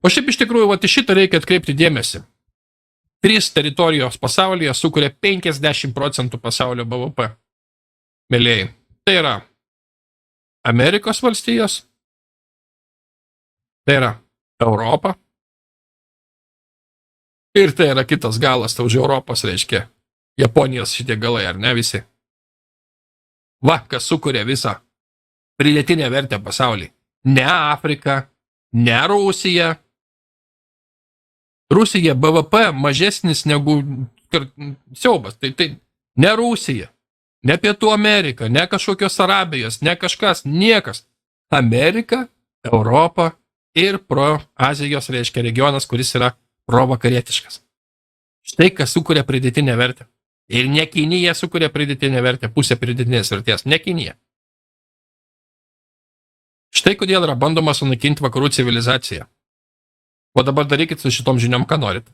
O šiaip iš tikrųjų, va, šitą reikia atkreipti dėmesį. 3 teritorijos pasaulyje sukuria 50% pasaulio BVP. Mėlėjai. Tai yra Amerikos valstijos, tai yra Europa ir tai yra kitas galas, tai už Europos reiškia Japonijos šitie galai, ar ne visi. Va, kas sukuria visą pridėtinę vertę pasaulį. Ne Afrika, ne Rusija. Rusija BVP mažesnis negu siaubas. Tai ne Rusija, ne Pietų Amerika, ne kažkokios Arabijos, ne kažkas, niekas. Amerika, Europa ir pro Azijos, reiškia, regionas, kuris yra provakarietiškas. Štai kas sukuria pridėtinę vertę. Ir ne Kinija sukuria pridėtinę vertę, pusę pridėtinės vertės, ne Kinija. Štai kodėl yra bandoma sunaikinti vakarų civilizaciją. O dabar darykit su šitom žiniom, ką norit.